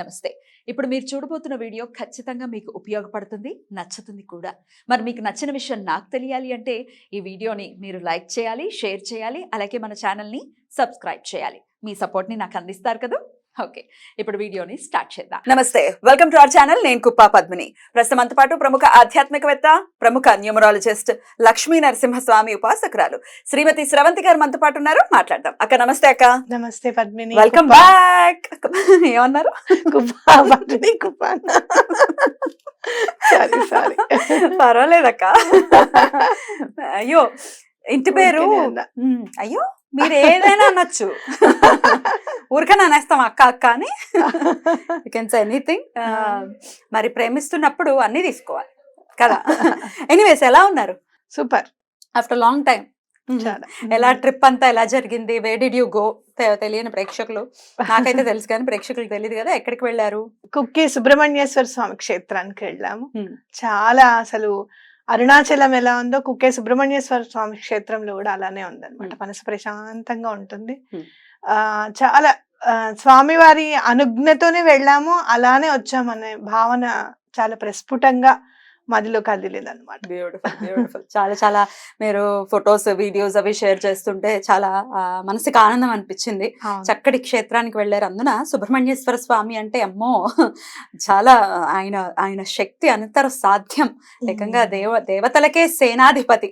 నమస్తే. ఇప్పుడు మీరు చూడబోతున్న వీడియో ఖచ్చితంగా మీకు ఉపయోగపడుతుంది, నచ్చుతుంది కూడా. మరి మీకు నచ్చిన విషయం నాకు తెలియాలి అంటే ఈ వీడియోని మీరు లైక్ చేయాలి, షేర్ చేయాలి, అలాగే మన ఛానల్‌ని సబ్స్క్రైబ్ చేయాలి. మీ సపోర్ట్‌ని నాకు అందిస్తారు కదా! ఓకే. ఇప్పుడు వీడియోని స్టార్ట్ చేద్దాం. నమస్తే. Welcome to our channel. నేను కుప్పా పద్మిని. ప్రస్తుతం మనతో పాటు ప్రముఖ ఆధ్యాత్మికవేత్త, ప్రముఖ న్యూమరాలజిస్ట్ లక్ష్మీ నరసింహస్వామి ఉపాసకురాలు శ్రీమతి స్రవంతి గారు మనతో పాటు ఉన్నారు. మాట్లాడదాం. అక్క నమస్తే అక్క. నమస్తే పద్మిని. Welcome back. ఏమన్నారు? కుప్పా పద్మిని కుప్పా. Sorry sorry. పర్వాలేదక్క. అయ్యో ఇంటి పేరు అయ్యో మీరు ఏదైనా అనొచ్చు. ఊరికనే అనేస్తాం అక్క అక్క అని. You can say anything. మరి ప్రేమిస్తున్నప్పుడు అన్ని తీసుకోవాలి కదా. ఎనీవేస్ ఎలా ఉన్నారు? సూపర్. After long time. ఎలా ట్రిప్ అంతా ఎలా జరిగింది? వే డిడ్ యూ గో? తెలియని ప్రేక్షకులు, నాకైతే తెలుసు కానీ ప్రేక్షకులకు తెలియదు కదా, ఎక్కడికి వెళ్ళారు? కుక్కే సుబ్రహ్మణ్యేశ్వర స్వామి క్షేత్రానికి వెళ్ళాము. చాలా అసలు అరుణాచలం ఎలా ఉందో కుక్కే సుబ్రహ్మణ్యేశ్వర స్వామి క్షేత్రంలో కూడా అలానే ఉందన్నమాట. మనసు ప్రశాంతంగా ఉంటుంది. చాలా స్వామివారి అనుజ్ఞతోనే వెళ్ళాము, అలానే వచ్చామనే భావన చాలా ప్రస్ఫుటంగా మదిలో కదిలేదన్నమాట. Beautiful beautiful. చాలా చాలా మీరు ఫొటోస్ వీడియోస్ అవి షేర్ చేస్తుంటే చాలా మనసుకి ఆనందం అనిపించింది. చక్కటి క్షేత్రానికి వెళ్ళారు. అందున సుబ్రహ్మణ్యేశ్వర స్వామి అంటే అమ్మో చాలా ఆయన ఆయన శక్తి అంతర సాధ్యం. ఏకంగా దేవతలకే సేనాధిపతి.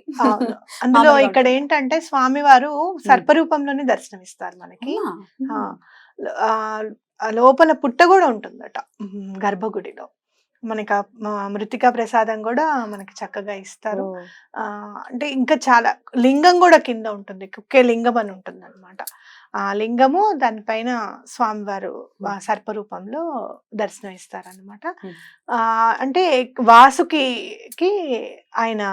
అందులో ఇక్కడ ఏంటంటే స్వామివారు సర్పరూపంలోనే దర్శనమిస్తారు మనకి. లోపల పుట్ట కూడా ఉంటుందట గర్భగుడిలో. మనకి మృతికా ప్రసాదం కూడా మనకి చక్కగా ఇస్తారు. అంటే ఇంకా చాలా లింగం కూడా కింద ఉంటుంది, కుక్కే లింగం అని ఉంటుంది అనమాట. ఆ లింగము దానిపైన స్వామివారు సర్పరూపంలో దర్శనం ఇస్తారనమాట. అంటే వాసుకి ఆయన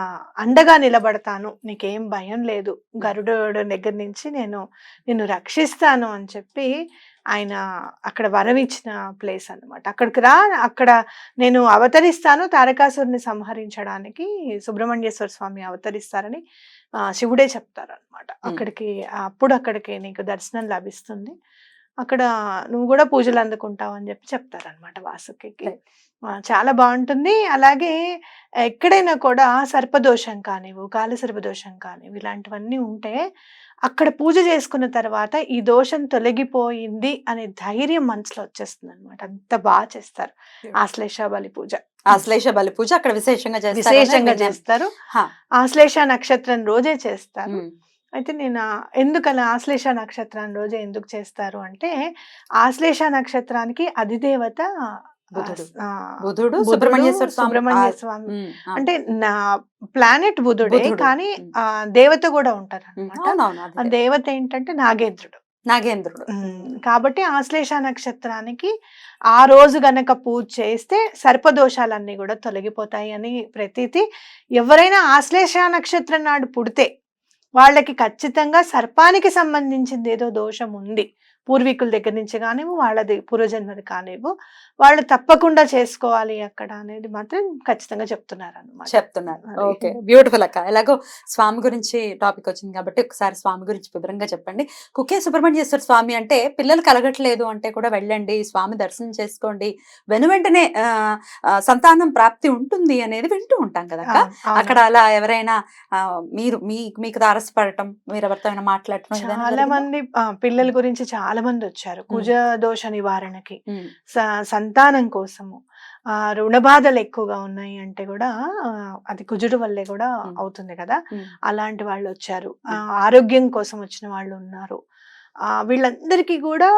అండగా నిలబడతాను, నీకేం భయం లేదు, గరుడు దగ్గర నుంచి నేను నిన్ను రక్షిస్తాను అని చెప్పి ఆయన అక్కడ వరం ఇచ్చిన ప్లేస్ అన్నమాట. అక్కడికి రా, అక్కడ నేను అవతరిస్తాను, తారకాసురుని సంహరించడానికి సుబ్రహ్మణ్యేశ్వర స్వామి అవతరిస్తారని శివుడే చెప్తారనమాట. అక్కడికి నీకు దర్శనం లభిస్తుంది, అక్కడ నువ్వు కూడా పూజలు అందుకుంటావు అని చెప్పి చెప్తారనమాట వాసుకి. చాలా బాగుంటుంది. అలాగే ఎక్కడైనా కూడా సర్పదోషం కానివ్వు, కాలసర్పదోషం కానివ్వు, ఇలాంటివన్నీ ఉంటే అక్కడ పూజ చేసుకున్న తర్వాత ఈ దోషం తొలగిపోయింది అనే ధైర్యం మనసులో వచ్చేస్తుంది అనమాట. అంత బాగా చేస్తారు ఆశ్లేష బలి పూజ. ఆశ్లేష బలి పూజ అక్కడ విశేషంగా చేస్తారు. ఆశ్లేష నక్షత్రం రోజే చేస్తారు. అయితే నేను ఎందుకలా ఆశ్లేష నక్షత్రం రోజే ఎందుకు చేస్తారు అంటే, ఆశ్లేష నక్షత్రానికి అధిదేవత బుధుడు, సుబ్రహ్మణ్య స్వామి. అంటే నా ప్లానెట్ బుధుడే, కానీ దేవత కూడా ఉంటారు అనమాట. ఆ దేవత ఏంటంటే నాగేంద్రుడు. కాబట్టి ఆశ్లేష నక్షత్రానికి ఆ రోజు గనక పూజ చేస్తే సర్పదోషాలన్నీ కూడా తొలగిపోతాయి అని ప్రతీతి. ఎవరైనా ఆశ్లేష నక్షత్రం నాడు పుడితే వాళ్ళకి ఖచ్చితంగా సర్పానికి సంబంధించింది ఏదో దోషం ఉంది, పూర్వీకుల దగ్గర నుంచి కానివ్వు, వాళ్ళది పూర్వజన్మది కానివ్వు, వాళ్ళు తప్పకుండా చేసుకోవాలి అక్కడ అనేది మాత్రం ఖచ్చితంగా చెప్తున్నారు. ఓకే, బ్యూటిఫుల్ అక్క. ఎలాగో స్వామి గురించి టాపిక్ వచ్చింది కాబట్టి ఒకసారి స్వామి గురించి వివరంగా చెప్పండి. కుక్కే సుబ్రహ్మణ్యేశ్వర స్వామి అంటే పిల్లలు కలగట్లేదు అంటే కూడా వెళ్ళండి, స్వామి దర్శనం చేసుకోండి, వెంటనే సంతానం ప్రాప్తి ఉంటుంది అనేది వింటూ ఉంటాం కదా. అక్కడ అలా ఎవరైనా మీకు తారసపడటం, మీరు ఎవరితో మాట్లాడటం? చాలా మంది పిల్లల గురించి చాలా మంది వచ్చారు కుజ దోష నివారణకి, సంతానం కోసము. రుణ బాధలు ఎక్కువగా ఉన్నాయి అంటే కూడా అది కుజుడు వల్లే కూడా అవుతుంది కదా. అలాంటి వాళ్ళు వచ్చారు. ఆరోగ్యం కోసం వచ్చిన వాళ్ళు ఉన్నారు. వీళ్ళందరికీ కూడా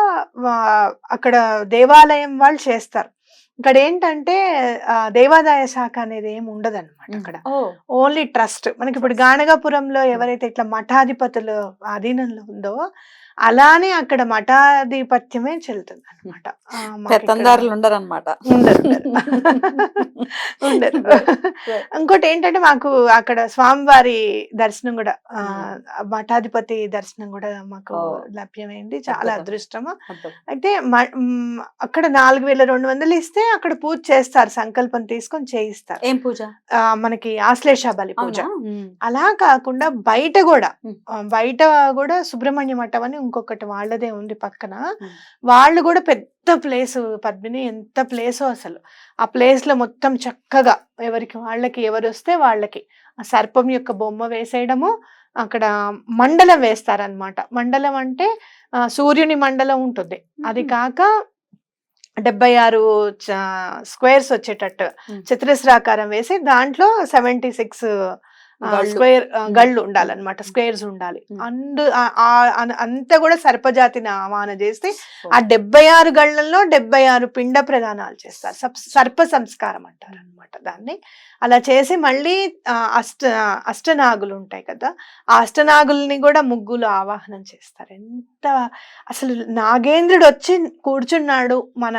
అక్కడ దేవాలయం వాళ్ళు చేస్తారు. ఇక్కడ ఏంటంటే దేవాదాయ శాఖ అనేది ఏమి ఉండదు అనమాట. అక్కడ ఓన్లీ ట్రస్ట్. మనకి ఇప్పుడు గాణగాపురంలో ఎవరైతే ఇట్లా మఠాధిపతులు అధీనంలో ఉందో అలానే అక్కడ మఠాధిపత్యమే చెల్లుతుంది అనమాట. ఉండరు. ఇంకోటి ఏంటంటే మాకు అక్కడ స్వామివారి దర్శనం కూడా, మఠాధిపతి దర్శనం కూడా మాకు లభ్యమైంది. చాలా అదృష్టము. అయితే అక్కడ 4200 ఇస్తే అక్కడ పూజ చేస్తారు, సంకల్పం తీసుకొని చేయిస్తారు. ఏం పూజ? మనకి ఆశ్లేష బలి పూజ. అలా కాకుండా బయట కూడా సుబ్రహ్మణ్య మఠం అని ఇంకొకటి వాళ్ళదే ఉంది పక్కన. ఉమ్. వాళ్ళు కూడా పెద్ద ప్లేస్ పద్మిని, ఎంత ప్లేసో అసలు. ఆ ప్లేస్ లో మొత్తం చక్కగా ఎవరికి వాళ్ళకి ఎవరు వస్తే వాళ్ళకి ఆ సర్పం యొక్క బొమ్మ వేసేయడము. అక్కడ మండలం వేస్తారనమాట. మండలం అంటే సూర్యుని మండలం ఉంటుంది. అది కాక 76 స్క్వేర్స్ వచ్చేటట్టు ఉమ్. చతురస్రాకారం వేసి దాంట్లో 76 గళ్ళు. స్క్వేర్ ఉమ్. గళ్ళు ఉండాలన్నమాట, స్క్వేర్స్ ఉండాలి. ఉమ్. అంతా కూడా సర్పజాతిని ఆవాహన చేసి ఆ 76 గళ్ళల్లో 76 పిండ ప్రదానాలు చేస్తారు. సర్ప సంస్కారం అంటారు అనమాట దాన్ని. అలా చేసి మళ్ళీ అష్టనాగులు ఉంటాయి కదా, ఆ అష్టనాగుల్ని కూడా ముగ్గులు ఆవాహనం చేస్తారు. ఎంత అసలు నాగేంద్రుడు వచ్చి కూర్చున్నాడు మన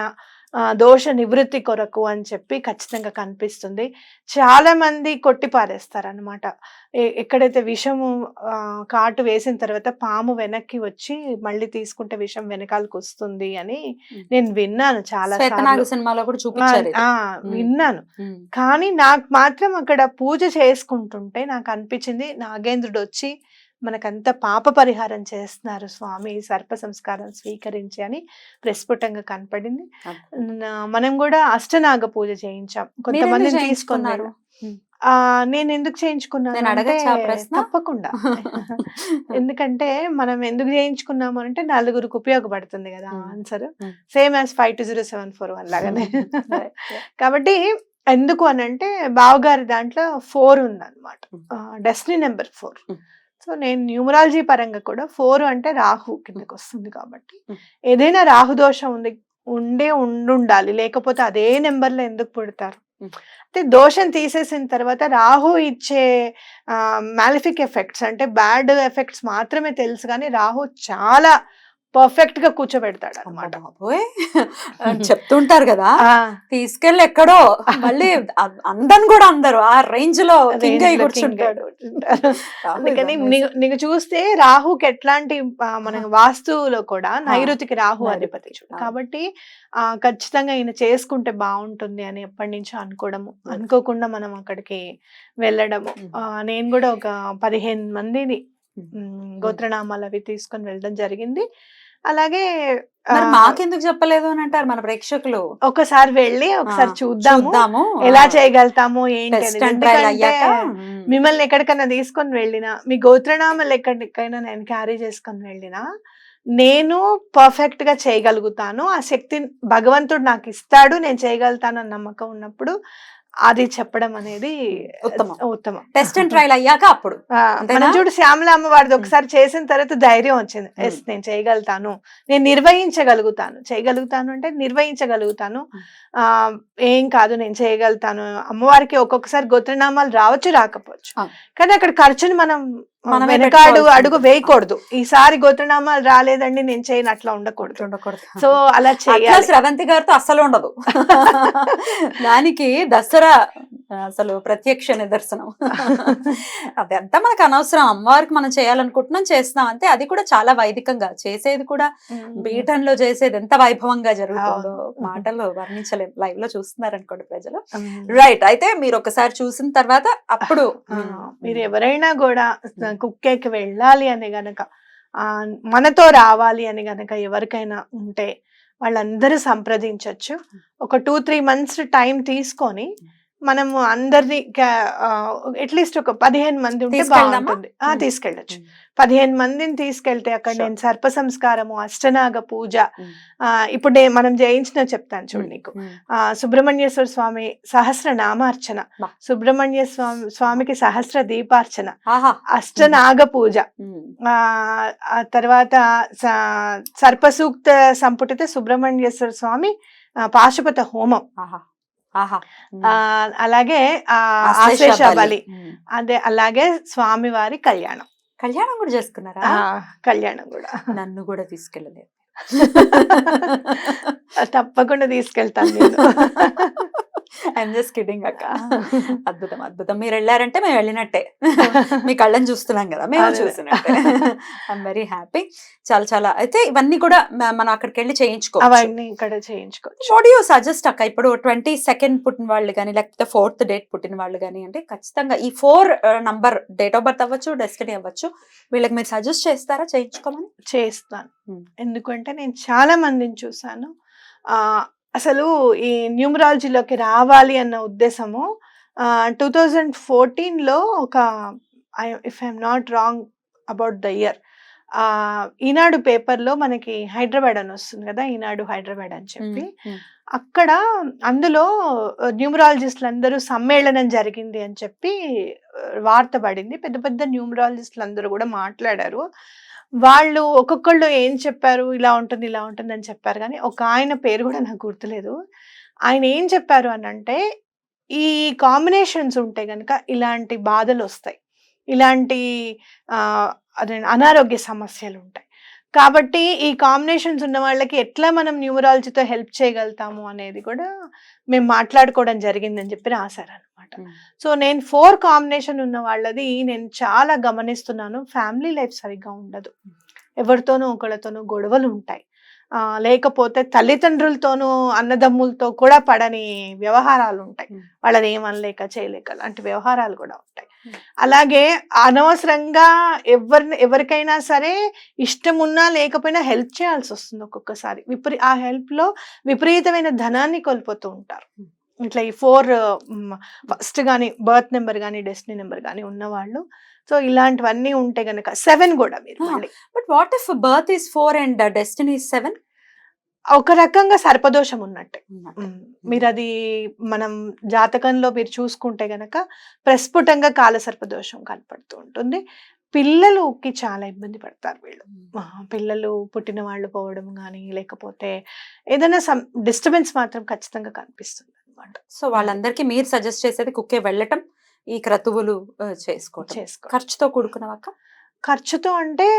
దోష నివృత్తి కొరకు అని చెప్పి ఖచ్చితంగా కనిపిస్తుంది. చాలా మంది కొట్టి పారేస్తారనమాట. ఎక్కడైతే విషము కాటు వేసిన తర్వాత పాము వెనక్కి వచ్చి మళ్ళీ తీసుకుంటే విషం వెనకాలకు వస్తుంది అని నేను విన్నాను చాలా శ్వేతనాగ సినిమాలో కూడా చూపించారు ఇది. విన్నాను. ఉమ్. కానీ నాకు మాత్రం అక్కడ పూజ చేసుకుంటుంటే నాకు అనిపించింది నాగేంద్రుడు వచ్చి మనకంత పాప పరిహారం చేస్తున్నారు స్వామి సర్ప సంస్కారం స్వీకరించి అని ప్రస్ఫుటంగా కనపడింది. మనం కూడా అష్టనాగ పూజ చేయించాం, కొంతమందిని తీసుకున్నారు. నేను ఎందుకు చేయించుకున్నాను అంటే తప్పకుండా ఎందుకంటే మనం ఎందుకు చేయించుకున్నాము అంటే నలుగురికి ఉపయోగపడుతుంది కదా ఆన్సర్, సేమ్ యాజ్ 520741 లాగానే. కాబట్టి ఎందుకు అని అంటే బావగారి దాంట్లో 4 ఉందన్నమాట, డెస్టినీ నెంబర్ 4. సో నేను న్యూమరాలజీ పరంగా కూడా 4 అంటే రాహు కిందకి వస్తుంది కాబట్టి ఏదైనా రాహు దోషం ఉండాలి, లేకపోతే అదే నెంబర్లో ఎందుకు పుడతారు. అంటే దోషం తీసేసిన తర్వాత రాహు ఇచ్చే మాలిఫిక్ ఎఫెక్ట్స్ అంటే బ్యాడ్ ఎఫెక్ట్స్ మాత్రమే తెలుసు, కానీ రాహు చాలా పర్ఫెక్ట్ గా కూర్చోబెడతాడు అనమాట. చెప్తుంటారు కదా, తీసుకెళ్ళి ఎక్కడో మళ్ళీ అందరు కూడా అందరు ఆ రేంజ్ లో కూర్చుంటాడు. అందుకని నీకు చూస్తే రాహుకి ఎట్లాంటి మన వాస్తువులో కూడా నైరుతికి రాహు అధిపతి కాబట్టి ఖచ్చితంగా ఈయన చేసుకుంటే బాగుంటుంది అని ఎప్పటి నుంచో అనుకోవడము, అనుకోకుండా మనం అక్కడికి వెళ్ళడము. నేను కూడా ఒక 15 మందిని గోత్రనామాలు అవి తీసుకొని వెళ్ళడం జరిగింది. అలాగే మాకెందుకు చెప్పలేదు అని అంటారు మన ప్రేక్షకులు. ఒకసారి వెళ్ళి ఒకసారి చూద్దాము ఎలా చేయగలుగుతాము ఏంటి అనేది. మిమ్మల్ని ఎక్కడికైనా తీసుకొని వెళ్ళినా, మీ గోత్రనామాలు ఎక్కడికైనా నేను క్యారీ చేసుకొని వెళ్ళినా నేను పర్ఫెక్ట్ గా చేయగలుగుతాను, ఆ శక్తి భగవంతుడు నాకు ఇస్తాడు, నేను చేయగలుగుతాను అన్న నమ్మకం ఉన్నప్పుడు అది చెప్పడం అనేది ఉత్తమం. టెస్ట్ అండ్ ట్రయల్ అయ్యాక అప్పుడు మనం చూడు శ్యామల అమ్మవారిది ఒకసారి చేసిన తర్వాత ధైర్యం వచ్చింది, ఎస్ నేను చేయగలుగుతాను, నేను చేయగలుగుతాను అంటే నిర్వహించగలుగుతాను, ఏం కాదు నేను చేయగలుగుతాను. అమ్మవారికి ఒక్కొక్కసారి గోత్రనామాలు రావచ్చు రాకపోవచ్చు, కానీ అక్కడ ఖర్చుని మనం అడుగు వేయకూడదు. ఈసారి గోత్రనామాలు రాలేదండి నేను చేయను అట్లా ఉండకూడదు. సో అలా చేయాలి. స్రవంతి గారితో అస్సలు ఉండదు. దానికి దసరా అసలు ప్రత్యక్ష నిదర్శనం. అదంతా మనకు అనవసరం, అమ్మవారికి మనం చేయాలనుకుంటున్నాం చేస్తున్నాం అంతే. అది కూడా చాలా వైదికంగా చేసేది కూడా, బీటంలో చేసేది ఎంత వైభవంగా జరుగుతుందో మాటల్లో వర్ణించలేము. లైవ్ లో చూస్తున్నారు అనుకోండి ప్రజలు. రైట్, అయితే మీరు ఒకసారి చూసిన తర్వాత అప్పుడు మీరు ఎవరైనా కూడా కుక్కేకి వెళ్ళాలి అని గనక, మనతో రావాలి అని గనక ఎవరికైనా ఉంటే వాళ్ళందరూ సంప్రదించవచ్చు. ఒక 2-3 months టైం తీసుకొని మనము అందరినీ అట్లీస్ట్ ఒక 15 మంది ఉంటే బాగుంటుంది. తీసుకెళ్ళచ్చు. 15 మందిని తీసుకెళ్తే అక్కడ నేను సర్ప సంస్కారము, అష్టనాగ పూజ, ఇప్పుడు మనం చేయించిన చెప్తాను చూడు నీకు. సుబ్రహ్మణ్యేశ్వర స్వామి సహస్ర నామార్చన, సుబ్రహ్మణ్య స్వామికి సహస్ర దీపార్చన, అష్టనాగ పూజ, తర్వాత సర్పసూక్త సంపుటిత సుబ్రహ్మణ్యేశ్వర స్వామి పాశుపత హోమం, అలాగే ఆశ్లేష బలి, అదే అలాగే స్వామివారి కళ్యాణం కూడా చేసుకున్నారా? కళ్యాణం కూడా. నన్ను కూడా తీసుకెళ్ళలేదు. తప్పకుండా తీసుకెళ్తాను నేను. ఐఎమ్ జస్ట్ కిడింగ్ అక్క. అద్భుతం అద్భుతం. మీరు వెళ్ళారంటే మేము వెళ్ళినట్టే. మీ కళ్ళని చూస్తున్నాం కదా, మేము అదే. చూసినట్టే. I'm very happy. చాలా చాలా అయితే ఇవన్నీ కూడా మనం అక్కడికి వెళ్ళి చేయించుకోవచ్చు. అవన్నీ ఇక్కడ చేయించుకోవచ్చు. వాట్ యూ సజెస్ట్ అక్క? ఇప్పుడు 22nd పుట్టిన వాళ్ళు కానీ లేకపోతే 4th డేట్ పుట్టిన వాళ్ళు కానీ అంటే ఖచ్చితంగా ఈ 4 నంబర్ డేట్ ఆఫ్ బర్త్ అవ్వచ్చు, డెస్టినీ అవ్వచ్చు, వీళ్ళకి మీరు సజెస్ట్ చేస్తారా చేయించుకోమని? చేస్తాను. Hmm. ఎందుకంటే నేను చాలా మందిని చూసాను. అసలు ఈ న్యూమరాలజీలోకి రావాలి అన్న ఉద్దేశము 2014లో ఒక, if I'm not wrong about the year, Eenadu పేపర్లో మనకి హైదరాబాద్ అని వస్తుంది కదా, ఈనాడు హైదరాబాద్ అని చెప్పి, అక్కడ అందులో న్యూమరాలజిస్టులు అందరూ సమ్మేళనం జరిగింది అని చెప్పి వార్త పడింది. పెద్ద పెద్ద న్యూమరాలజిస్టులు అందరూ కూడా మాట్లాడారు. వాళ్ళు ఒక్కొక్కళ్ళు ఏం చెప్పారు, ఇలా ఉంటుంది ఇలా ఉంటుంది అని చెప్పారు. కానీ ఒక ఆయన పేరు కూడా నాకు గుర్తులేదు. ఆయన ఏం చెప్పారు అని అంటే, ఈ కాంబినేషన్స్ ఉంటే కనుక ఇలాంటి బాధలు వస్తాయి, ఇలాంటి అదే అనారోగ్య సమస్యలు ఉంటాయి. కాబట్టి ఈ కాంబినేషన్స్ ఉన్న వాళ్ళకి ఎట్లా మనం న్యూమరాలజీతో హెల్ప్ చేయగలుగుతాము అనేది కూడా మేము మాట్లాడుకోవడం జరిగిందని చెప్పి రాశారనమాట. సో నేను 4 కాంబినేషన్ ఉన్న వాళ్ళది నేను చాలా గమనిస్తున్నాను. ఫ్యామిలీ లైఫ్ సరిగ్గా ఉండదు, ఎవరితోనూ ఒకళ్ళతోనూ గొడవలు ఉంటాయి, లేకపోతే తల్లిదండ్రులతోనూ అన్నదమ్ములతో కూడా పడని వ్యవహారాలు ఉంటాయి, వాళ్ళని ఏమనలేక చేయలేక అలాంటి వ్యవహారాలు కూడా ఉంటాయి. అలాగే అనవసరంగా ఎవరికైనా సరే ఇష్టం ఉన్నా లేకపోయినా హెల్ప్ చేయాల్సి వస్తుంది ఒక్కొక్కసారి. ఆ హెల్ప్ లో విపరీతమైన ధనాన్ని కోల్పోతూ ఉంటారు. ఇట్లా ఈ 4 ఫస్ట్ కానీ బర్త్ నెంబర్ కానీ డెస్టినీ నెంబర్ కానీ ఉన్నవాళ్ళు. సో ఇలాంటివన్నీ ఉంటే గనక 7 కూడా మీరు మళ్ళీ. But what if birth is 4 and destiny is 7? ఒక రకంగా సర్పదోషం ఉన్నట్టే. మీరు అది మనం జాతకంలో మీరు చూసుకుంటే గనక ప్రస్ఫుటంగా కాల సర్పదోషం కనపడుతూ ఉంటుంది. పిల్లలకి చాలా ఇబ్బంది పడతారు వీళ్ళు. పిల్లలు పుట్టిన వాళ్ళు పోవడం కానీ లేకపోతే ఏదైనా డిస్టర్బెన్స్ మాత్రం ఖచ్చితంగా కనిపిస్తుంది అనమాట. సో వాళ్ళందరికీ మీరు సజెస్ట్ చేసేది కుక్కే వెళ్ళటం, ఈ క్రతువులు చేసుకోవటం. ఖర్చుతో కూడుకున్నవాక? ఖర్చుతో అంటే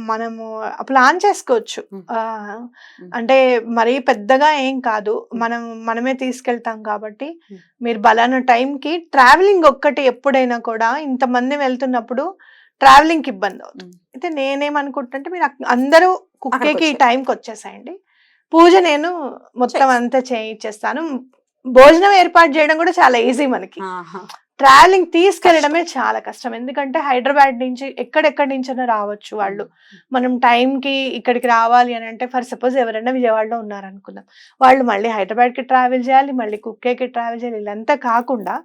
మనము ప్లాన్ చేసుకోవచ్చు. అంటే మరీ పెద్దగా ఏం కాదు, మనమే తీసుకెళ్తాం కాబట్టి మీరు బలానా టైంకి ట్రావెలింగ్ ఒక్కటి ఎప్పుడైనా కూడా ఇంతమంది వెళ్తున్నప్పుడు ట్రావెలింగ్ కి ఇబ్బంది అవుతుంది. అయితే నేనేమనుకుంటుంటే మీరు అందరూ కుక్కేకి ఈ టైంకి వచ్చేసాయండి, పూజ నేను మొత్తం అంతా చేయించేస్తాను. భోజనం ఏర్పాటు చేయడం కూడా చాలా ఈజీ మనకి. ట్రావెలింగ్ తీసుకెళ్లడమే చాలా కష్టం. ఎందుకంటే హైదరాబాద్ నుంచి ఎక్కడెక్కడి నుంచైనా రావచ్చు వాళ్ళు. మనం టైంకి ఇక్కడికి రావాలి అని అంటే, ఫర్ సపోజ్ ఎవరైనా విజయవాడలో ఉన్నారనుకుందాం, వాళ్ళు మళ్ళీ హైదరాబాద్కి ట్రావెల్ చేయాలి, మళ్ళీ కుక్కేకి ట్రావెల్ చేయాలి. ఇదంతా కాకుండా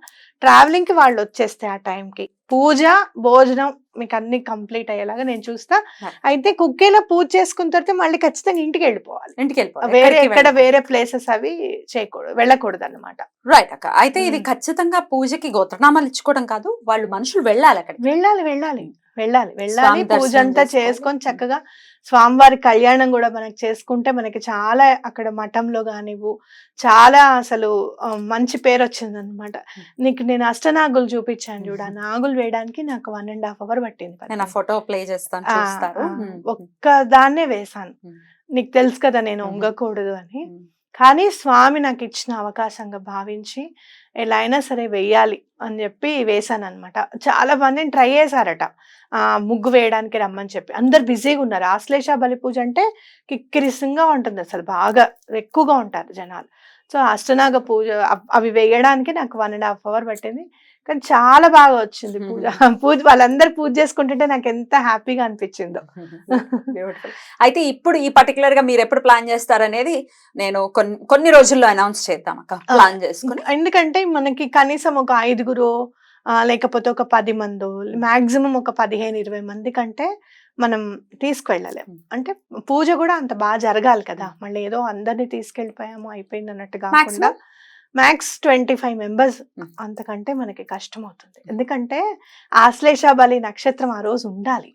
ట్రావెలింగ్కి వాళ్ళు వచ్చేస్తే ఆ టైంకి పూజ భోజనం మీకు అన్ని కంప్లీట్ అయ్యేలాగా నేను చూస్తా. అయితే కుక్కేలో పూజ చేసుకున్న తర్వాత మళ్ళీ ఖచ్చితంగా ఇంటికి వెళ్ళిపోవాలి. వేరే ప్లేసెస్ అవి చేయకూడదు, వెళ్ళకూడదు అన్నమాట. రైట్ అక్క. అయితే ఇది ఖచ్చితంగా పూజకి గోత్రనామాలు ఇచ్చుకోవడం కాదు, వాళ్ళు మనుషులు వెళ్ళాలి అక్కడ. వెళ్ళాలి పూజ అంతా చేసుకొని చక్కగా స్వామివారి కళ్యాణం కూడా మనకి చేసుకుంటే మనకి చాలా అక్కడ మఠంలో కానివ్వు చాలా అసలు మంచి పేరు వచ్చింది అనమాట. నీకు నేను అష్టనాగులు చూపించాను చూడ, నాగులు వేయడానికి నాకు 1.5 hours పట్టింది. నేను ఫోటో ప్లే చేస్తాను, ఒక్క దాన్నే వేసాను. నీకు తెలుసు కదా నేను వంగకూడదు అని, కానీ స్వామి నాకు ఇచ్చిన అవకాశంగా భావించి ఎలా అయినా సరే వెయ్యాలి అని చెప్పి వేసాను అనమాట. చాలా మందిని ట్రై చేశారట ముగ్గు వేయడానికి రమ్మని చెప్పి, అందరు బిజీగా ఉన్నారు. ఆశ్లేష బలి పూజ అంటే కిక్కిరిసంగా ఉంటుంది, అసలు బాగా ఎక్కువగా ఉంటారు జనాలు. సో అష్టనాగ పూజ అవి వేయడానికి నాకు 1.5 hours పట్టింది, కానీ చాలా బాగా వచ్చింది పూజ. వాళ్ళందరూ పూజ చేసుకుంటుంటే నాకు ఎంత హ్యాపీగా అనిపించిందో. అయితే ఇప్పుడు ఈ పర్టికులర్ గా మీరు ఎప్పుడు ప్లాన్ చేస్తారనేది నేను కొన్ని రోజుల్లో అనౌన్స్ చేద్దాం అక్క, ప్లాన్ చేసుకుని. ఎందుకంటే మనకి కనీసం ఒక 5 లేకపోతే ఒక 10 మంది, మాక్సిమం ఒక 15-20 మంది కంటే మనం తీసుకువెళ్ళలేము. అంటే పూజ కూడా అంత బాగా జరగాలి కదా, మళ్ళీ ఏదో అందరినీ తీసుకెళ్ళిపోయాము అయిపోయింది అన్నట్టు కాకుండా మ్యాక్స్ 25 members, అంతకంటే మనకి కష్టం అవుతుంది. ఎందుకంటే ఆశ్లేష బలి నక్షత్రం ఆ రోజు ఉండాలి.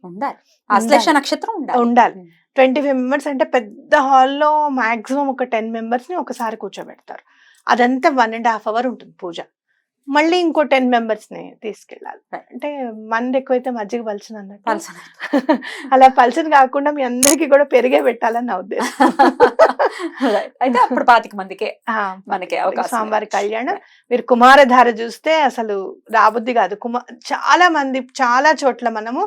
ఆశ్లేష నక్షత్రం ఉండాలి. 25 members అంటే పెద్ద హాల్లో మాక్సిమం ఒక 10 members ని ఒకసారి కూర్చోబెడతారు. అదంతా 1.5 hours ఉంటుంది పూజ. మళ్ళీ ఇంకో 10 members ని తీసుకెళ్ళాలి. అంటే మంది ఎక్కువైతే మజ్జిగ పలచన అన్నట్టు, అలా పలచన కాకుండా మీ అందరికి కూడా పెరిగే పెట్టాలని నా ఉద్దేశం. Right. అయితే అప్పుడు 25 మందికే ఆ, మనకి అవకాశం స్వామివారి ఇవ్వచ్చు. కళ్యాణం. మీరు కుమారధార చూస్తే అసలు రాబుద్ది కాదు. చాలా మంది చాలా చోట్ల మనము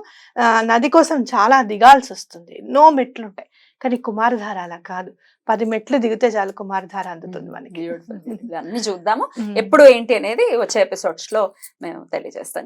నది కోసం చాలా దిగాల్సి వస్తుంది. ఎన్నో మెట్లు ఉంటాయి. కానీ కుమారధార అలా కాదు. 10 మెట్లు దిగితే చాలు కుమారధార అందుతుంది మనకి. Beautiful. ఇవన్నీ చూద్దాము ఉమ్. ఎప్పుడు ఏంటి అనేది వచ్చే ఎపిసోడ్స్ లో మేము తెలియజేస్తాం.